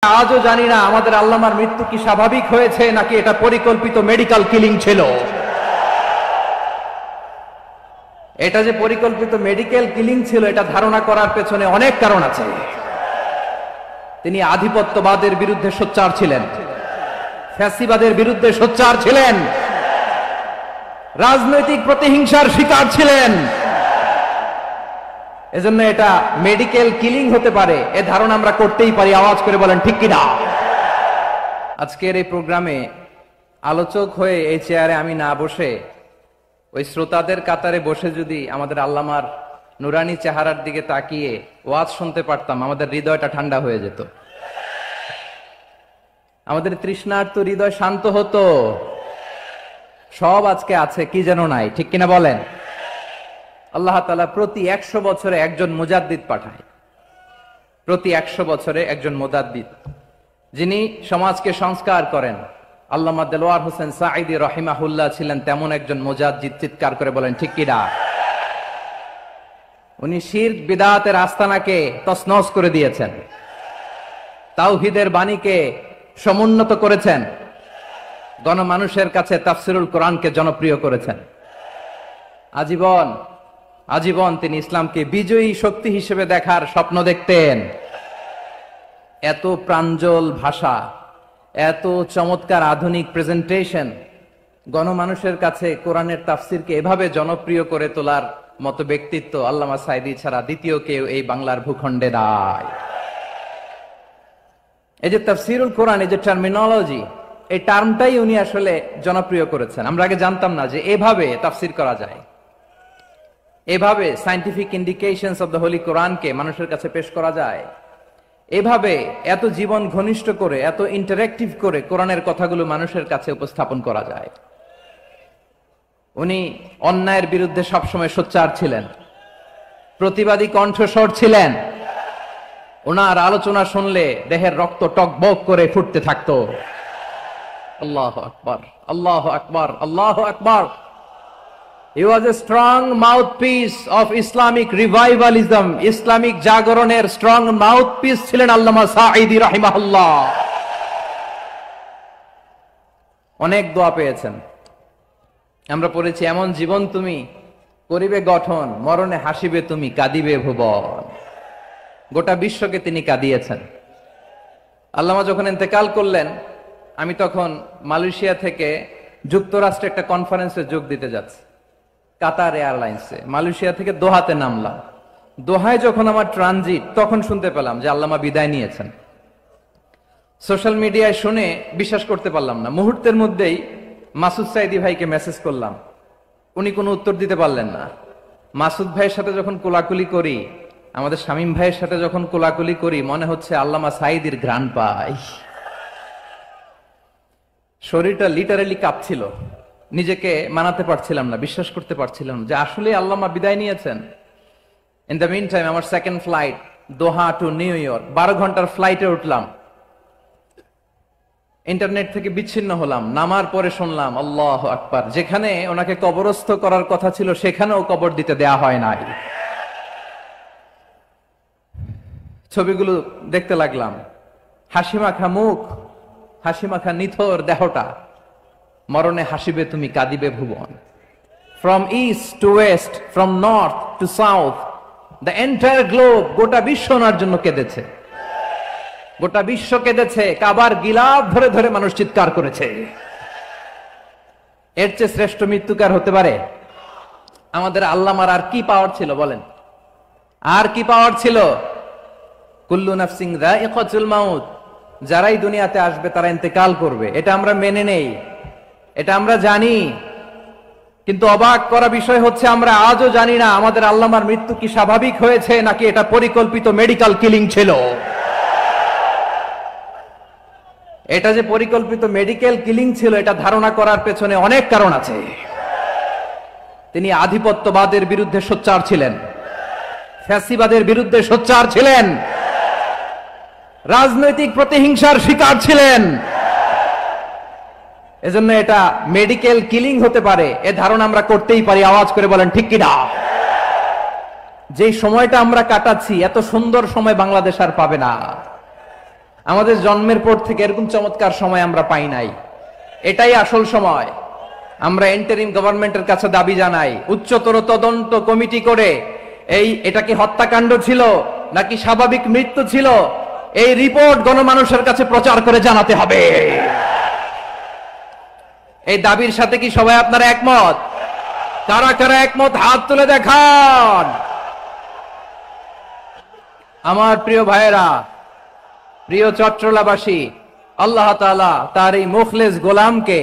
আজও জানি না আমাদের আল্লামার মৃত্যু কি স্বাভাবিক হয়েছে নাকি এটা পরিকল্পিত মেডিকেল কিলিং ছিল। এটা যে পরিকল্পিত মেডিকেল কিলিং ছিল এটা ধারণা করার পেছনে অনেক কারণ আছে। তিনি আধিপত্যবাদের বিরুদ্ধে সোচ্চার ছিলেন, ফ্যাসিবাদের বিরুদ্ধে সোচ্চার ছিলেন, রাজনৈতিক প্রতিহিংসার শিকার ছিলেন। এজন্য এটা মেডিকেল কিলিং হতে পারে এ ধারণা আমরা করতেই পারি। আওয়াজ করে বলেন ঠিক কিনা। আজকের এই প্রোগ্রামে আলোচক হয়ে এই চেয়ারে আমি না বসে ওই শ্রোতাদের কাতারে বসে যদি আমাদের আল্লামার নুরানি চেহারার দিকে তাকিয়ে ওয়াজ শুনতে পারতাম, আমাদের হৃদয়টা ঠান্ডা হয়ে যেত, আমাদের তৃষ্ণার্ত হৃদয় শান্ত হতো। সব আজকে আছে, কি যেন নাই, ঠিক কিনা বলেন। আল্লাহ তাআলা প্রতি 100 বছরে একজন মুজাদ্দিদ পাঠায়, প্রতি 100 বছরে একজন মুজাদ্দিদ, যিনি সমাজকে সংস্কার করেন। আল্লামা দেলোয়ার হোসেন সাঈদী রাহিমাহুল্লাহ ছিলেন তেমন একজন মুজাদ্দিদ। চিৎকার করে বলেন ঠিক কিনা। উনি শিরক বিদআতের আস্তানাকে তছনছ করে দিয়েছেন, তাওহীদের বাণীকে সমুন্নত করেছেন, গণমানুষের কাছে তাফসিরুল কোরআনকে জনপ্রিয় করেছেন। আজীবন তিনি ইসলামকে বিজয়ী শক্তি হিসেবে দেখার স্বপ্ন দেখতেন। এত প্রাঞ্জল ভাষা, এত চমৎকার আধুনিক প্রেজেন্টেশন, গণমানুষের কাছে কোরআনের তাফসিরকে এভাবে জনপ্রিয় করে তোলার মতো ব্যক্তিত্ব আল্লামা সাঈদী ছাড়া দ্বিতীয় কেউ এই বাংলার ভূখণ্ডে নাই। এই যে তাফসিরুল কোরআন, এই যে টার্মিনোলজি, এই টার্মটাই উনি আসলে জনপ্রিয় করেছেন। আমরা আগে জানতাম না যে এভাবে তাফসির করা যায়, এভাবে scientific indications of the Holi কোরআনকে মানুষের কাছে পেশ করা যায়, এভাবে এত জীবন ঘনিষ্ঠ করে, এত ইন্টারেক্টিভ করে কোরআনের কথাগুলো মানুষের কাছে উপস্থাপন করা যায়। উনি অন্যায়ের বিরুদ্ধে সবসময় সোচ্চার ছিলেন, প্রতিবাদী কণ্ঠস্বর ছিলেন। ওনার আলোচনা শুনলে দেহের রক্ত টকবক করে ফুটতে থাকতো। আল্লাহু আকবার, আল্লাহু আকবার, আল্লাহু আকবার। He was a strong mouthpiece of Islamic revivalism. Islamic জাগরণের স্ট্রং মাউথপিস ছিলেন আল্লামা সাঈদী রাহিমাহুল্লাহ। অনেক দোয়া পেয়েছেন। আমরা পড়েছি, এমন জীবন তুমি করিবে গঠন, মরণে হাসিবে তুমি, কাঁদিবে ভুবন। গোটা বিশ্বকে তিনি কাঁদিয়েছেন। আল্লামা যখন ইন্তেকাল করলেন, আমি তখন মালয়েশিয়া থেকে যুক্তরাষ্ট্রে একটা কনফারেন্সে যোগ দিতে যাচ্ছি, কাতার এয়ারলাইন্সে। মালয়েশিয়া থেকে দোহাতে নামলাম। দোহায় যখন আমার ট্রানজিট, তখন শুনতে পেলাম যে আল্লামা বিদায় নিয়েছেন। সোশ্যাল মিডিয়ায় শুনে বিশ্বাস করতে পারলাম না। মুহূর্তের মধ্যেই মাসুদ সাঈদী ভাইকে মেসেজ করলাম, উনি কোনো উত্তর দিতে পারলেন না। মাসুদ ভাইয়ের সাথে যখন কোলাকুলি করি, আমাদের শামীম ভাইয়ের সাথে যখন কোলাকুলি করি, মনে হচ্ছে আল্লামা সাঈদীর ঘ্রাণ পাই। শরীরটা লিটারালি কাঁপছিল, নিজেকে মানাতে পারছিলাম না, বিশ্বাস করতে পারছিলাম যে আসলে আল্লামা বিদায় নিয়েছেন। ইন দ্য মিন টাইম আমার সেকেন্ড ফ্লাইট দোহা টু নিউ ইয়র্ক, 12 ঘন্টার ফ্লাইটে উঠলাম। ইন্টারনেট থেকে বিচ্ছিন্ন হলাম। নামার পরে শুনলাম আল্লাহু আকবার, যেখানে ওনাকে কবরস্থ করার কথা ছিল সেখানেও কবর দিতে দেয়া হয় নাই। ছবিগুলো দেখতে লাগলাম, হাসিমাখা মুখ, হাসিমাখা নিথর দেহটা, মরণে হাসিবে তুমি, কাঁদিবে ভুবন। From east to west, from north to south, the entire globe, গোটা বিশ্ব ওনার জন্য কেঁদেছে, গোটা বিশ্ব কেঁদেছে। কাবার গিলাফ ধরে ধরে মানুষ চিৎকার করেছে। এর চেয়ে শ্রেষ্ঠ মৃত্যুকার হতে পারে? আমাদের আল্লামার আর কি পাওয়ার ছিল বলেন? আর কি পাওয়ার ছিল? কুল্লু নাফসিন যায়িকাতুল মাউত, যারাই দুনিয়াতে আসবে তারা ইন্তেকাল করবে, এটা আমরা মেনে নেই, এটা আমরা জানি। কিন্তু অবাক করা বিষয় হচ্ছে, আমরা আজও জানি না আমাদের আল্লামার মৃত্যু কি স্বাভাবিক হয়েছে নাকি এটা পরিকল্পিত মেডিকেল কিলিং ছিল। এটা যে পরিকল্পিত মেডিকেল কিলিং ছিল এটা ধারণা করার পেছনে অনেক কারণ আছে। তিনি আধিপত্যবাদের বিরুদ্ধে সোচ্চার ছিলেন, ফ্যাসিবাদের বিরুদ্ধে সোচ্চার ছিলেন, রাজনৈতিক প্রতিহিংসার শিকার ছিলেন। এজন্য এটা মেডিকেল কিলিং হতে পারে এ ধারণা আমরা করতেই পারি। আওয়াজ করে বলেন ঠিক কিনা। যে সময়টা আমরা কাটাচ্ছি, এত সুন্দর সময় বাংলাদেশ আর পাবে না। আমাদের জন্মের পর থেকে এরকম চমৎকার সময় আমরা পাই নাই। এটাই আসল সময়। আমরা ইন্টারিম গভর্নমেন্টের কাছে দাবি জানাই, উচ্চতর তদন্ত কমিটি করে এটা কি হত্যাকাণ্ড ছিল নাকি স্বাভাবিক মৃত্যু ছিল, এই রিপোর্ট গণমানুষের কাছে প্রচার করে জানাতে হবে। এই দাবির সাথে কি সবাই আপনারা একমত? কারা কারা একমত হাত তুলে দেখান। আমার প্রিয় ভাইয়েরা, প্রিয় চট্টলাবাসী, আল্লাহ তাআলা তার এই মুখলেস গোলামকে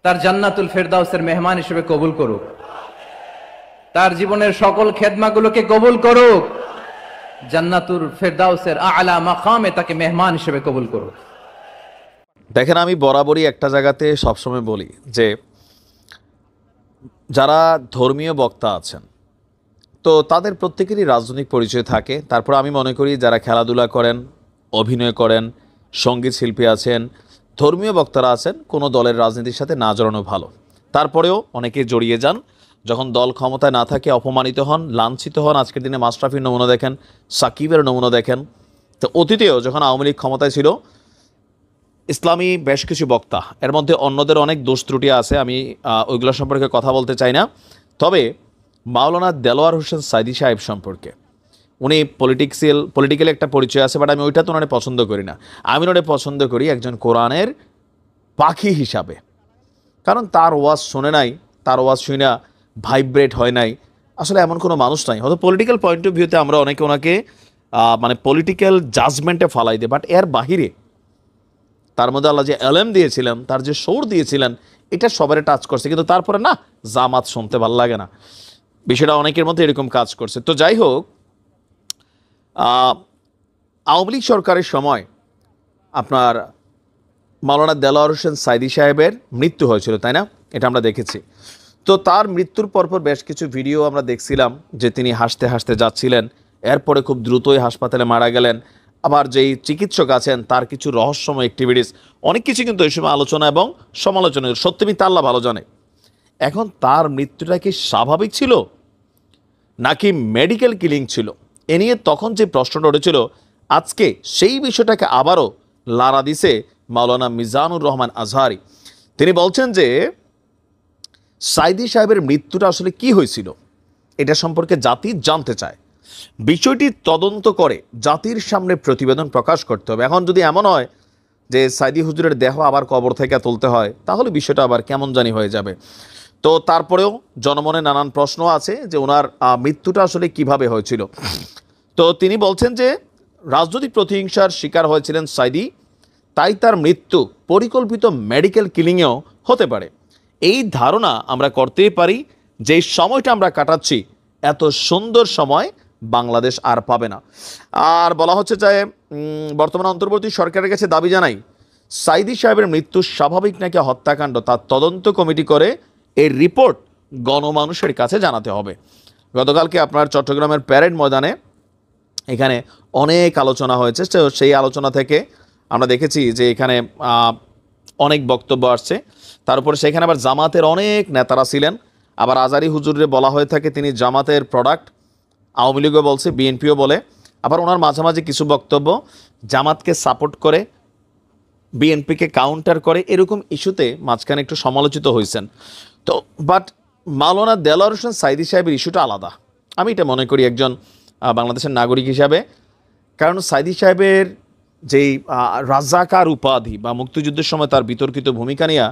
তার জান্নাতুল ফেরদাউসের মেহমান হিসেবে কবুল করুক, তার জীবনের সকল খেদমাগুলোকে কবুল করুক, জান্নাতুল ফেরদাউসের আলা মাকামে তাকে মেহমান হিসেবে কবুল করুক। দেখেন, আমি বরাবরই একটা জায়গাতে সবসময় বলি যে যারা ধর্মীয় বক্তা আছেন তো তাদের প্রত্যেকেরই রাজনৈতিক পরিচয় থাকে। তারপর আমি মনে করি যারা খেলাধুলা করেন, অভিনয় করেন, সঙ্গীত শিল্পী আছেন, ধর্মীয় বক্তারা আছেন, কোনো দলের রাজনীতির সাথে না জড়ানো ভালো। তারপরেও অনেকে জড়িয়ে যান, যখন দল ক্ষমতায় না থাকে অপমানিত হন, লাঞ্ছিত হন। আজকের দিনে মাশরাফির নমুনা দেখেন, সাকিবের নমুনা দেখেন। তো অতীতেও যখন আওয়ামী লীগ ক্ষমতায় ছিল, ইসলামী বেশ কিছু বক্তা, এর মধ্যে অন্যদের অনেক দোষ ত্রুটি আছে, আমি ওইগুলো সম্পর্কে কথা বলতে চাই না। তবে মাওলানা দেলোয়ার হোসেন সাইদি সাহেব সম্পর্কে, উনি পলিটিক্যাল একটা পরিচয় আছে, বাট আমি ওইটা তো ওনারে পছন্দ করি না। আমি ওনারে পছন্দ করি একজন কোরআনের পাখি হিসাবে, কারণ তার ওয়াজ শুনে নাই, তার ওয়াজ শুনে ভাইব্রেট হয় নাই। আসলে এমন কোনো মানুষ নাই। হয়তো পলিটিক্যাল পয়েন্ট অফ ভিউতে আমরা অনেকে ওনাকে মানে পলিটিক্যাল জাজমেন্টে ফালাই দেয়, বাট এর বাহিরে তার মধ্যে আল্লাহ যে এলেম দিয়েছিলেন, তার যে সৌর দিয়েছিলেন, এটা সবারে টাচ করছে। কিন্তু তারপরে না, জামাত শুনতে ভালো লাগে না, বিষয়টা অনেকের মধ্যে এরকম কাজ করছে। তো যাই হোক, আওয়ামী লীগ সরকারের সময় আপনার মাওলানা দেলোয়ার হোসেন সাইদি সাহেবের মৃত্যু হয়েছিল, তাই না? এটা আমরা দেখেছি। তো তার মৃত্যুর পরপর বেশ কিছু ভিডিও আমরা দেখছিলাম যে তিনি হাসতে হাসতে যাচ্ছিলেন, এরপরে খুব দ্রুতই হাসপাতালে মারা গেলেন। আবার যেই চিকিৎসক আছেন তার কিছু রহস্যময় অ্যাক্টিভিটিস, অনেক কিছু কিন্তু এই সময় আলোচনা এবং সমালোচনা, সত্যি আল্লাহ ভালো জানে। এখন তার মৃত্যুটা কি স্বাভাবিক ছিল নাকি মেডিকেল কিলিং ছিল, এ নিয়ে তখন যে প্রশ্নটা উঠেছিল, আজকে সেই বিষয়টাকে আবারও লাড়া দিছে মাওলানা মিজানুর রহমান আজহারি। তিনি বলছেন যে সাইদি সাহেবের মৃত্যুটা আসলে কি হয়েছিল এটা সম্পর্কে জাতি জানতে চায়, বিষয়টি তদন্ত করে জাতির সামনে প্রতিবেদন প্রকাশ করতে হবে। এখন যদি এমন হয় যে সাইদি হুজুরের দেহ আবার কবর থেকে তুলতে হয়, তাহলে বিষয়টা আবার কেমন জানি হয়ে যাবে। তো তারপরেও জনমনে নানান প্রশ্ন আছে যে ওনার মৃত্যুটা আসলে কিভাবে হয়েছিল। তো তিনি বলছেন যে রাজনৈতিক প্রতিহিংসার শিকার হয়েছিলেন সাইদি, তাই তার মৃত্যু পরিকল্পিত মেডিকেল কিলিংয়েও হতে পারে। এই ধারণা আমরা করতেই পারি যে সময়টা আমরা কাটাচ্ছি, এত সুন্দর সময় বাংলাদেশ আর পাবে না। আর বলা হচ্ছে যে বর্তমান অন্তর্বর্তী সরকারের কাছে দাবি জানাই, সাইদি সাহেবের মৃত্যু স্বাভাবিক নাকি হত্যাকাণ্ড তার তদন্ত কমিটি করে এই রিপোর্ট গণমানুষের কাছে জানাতে হবে। গতকালকে আপনার চট্টগ্রামের প্যারেড ময়দানে এখানে অনেক আলোচনা হয়েছে। সেই আলোচনা থেকে আমরা দেখেছি যে এখানে অনেক বক্তব্য আসছে। তার উপরে সেখানে আবার জামাতের অনেক নেতারা ছিলেন। আবার আজারি হুজুরে বলা হয়ে থাকে তিনি জামাতের প্রোডাক্ট, আওয়ামী লীগও বলছে, বিএনপিও বলে। আবার ওনার মাঝামাঝি কিছু বক্তব্য জামাতকে সাপোর্ট করে, বিএনপিকে কাউন্টার করে, এরকম ইস্যুতে মাঝখানে একটু সমালোচিত হয়েছেন। তো বাট মাওলানা দেলোয়ার হোসেন সাইদি সাহেবের ইস্যুটা আলাদা, আমি এটা মনে করি একজন বাংলাদেশের নাগরিক হিসাবে। কারণ সাইদি সাহেবের যেই রাজাকার উপাধি বা মুক্তিযুদ্ধের সময় তার বিতর্কিত ভূমিকা নিয়ে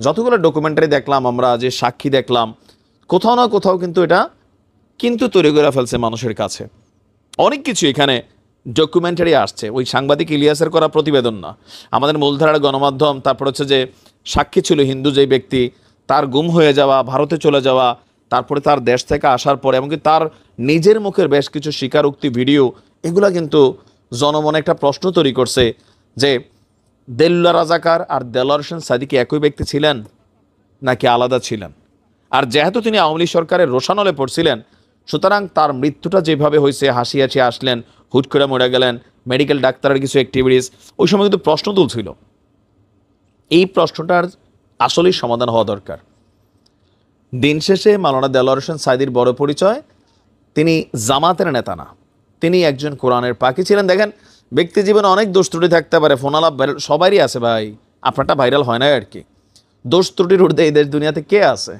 যতগুলো ডকুমেন্টারি দেখলাম, আমরা যে সাক্ষী দেখলাম, কোথাও না কোথাও কিন্তু এটা কিন্তু তৈরি করে ফেলছে মানুষের কাছে। অনেক কিছু এখানে ডকুমেন্টারি আসছে, ওই সাংবাদিক ইলিয়াসের করা প্রতিবেদন না, আমাদের মূলধারার গণমাধ্যম। তারপর হচ্ছে যে সাক্ষী ছিল হিন্দু যেই ব্যক্তি, তার গুম হয়ে যাওয়া, ভারতে চলে যাওয়া, তারপরে তার দেশ থেকে আসার পরে এমনকি তার নিজের মুখের বেশ কিছু স্বীকারোক্তি ভিডিও, এগুলা কিন্তু জনমনে একটা প্রশ্ন তৈরি করছে যে দেল্লা রাজাকার আর দেলোয়ার হোসেন সাইদি কি একই ব্যক্তি ছিলেন নাকি আলাদা ছিলেন। আর যেহেতু তিনি আওয়ামী লীগ সরকারের রোশানলে পড়ছিলেন, সুতরাং তার মৃত্যুটা যেভাবে হয়েছে, হাসি হাসি আসলেন, হুট করে মরে গেলেন, মেডিকেল ডাক্তারের কিছু অ্যাক্টিভিটিস, ওই সময় কিন্তু প্রশ্ন তুলছিল। এই প্রশ্নটার আসলেই সমাধান হওয়া দরকার। দিন শেষে মাওলানা দেলোয়ার হোসেন সাইদির বড় পরিচয়, তিনি জামাতের নেতা না, তিনি একজন কোরআনের পাখি ছিলেন। দেখেন ব্যক্তি জীবনে অনেক দোষ ত্রুটি থাকতে পারে, ফোন আলাপ সবারই আছে ভাই, আপনারটা ভাইরাল হয় না আর কি। দোষ ত্রুটির ঊর্ধ্বে এই দেশ দুনিয়াতে কে আছে?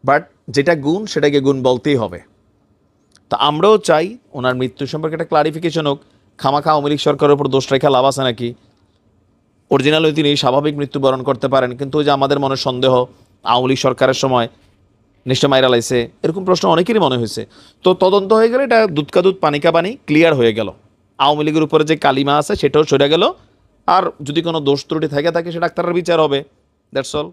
বাট যেটা গুণ সেটাকে গুণ বলতেই হবে। তা আমরাও চাই ওনার মৃত্যু সম্পর্কে একটা ক্লারিফিকেশন হোক। খামাখা আওয়ামী লীগ সরকারের উপর দোষ রেখা লাভ আছে নাকি? অরিজিনাল তিনি স্বাভাবিক মৃত্যুবরণ করতে পারেন, কিন্তু ওই যে আমাদের মনে সন্দেহ আওয়ামী লীগ সরকারের সময় নিশ্চয় মাইরা লাইছে, এরকম প্রশ্ন অনেকেরই মনে হয়েছে। তো তদন্ত হয়ে গেলে এটা দুধ কা দুধ পানি কা পানি ক্লিয়ার হয়ে গেল। আওয়ামী লীগের উপরে যে কালিমা আছে সেটাও সরে গেল। আর যদি কোনো দোষ ত্রুটি থাকে সেটা ডাক্তারের বিচার হবে। That's all.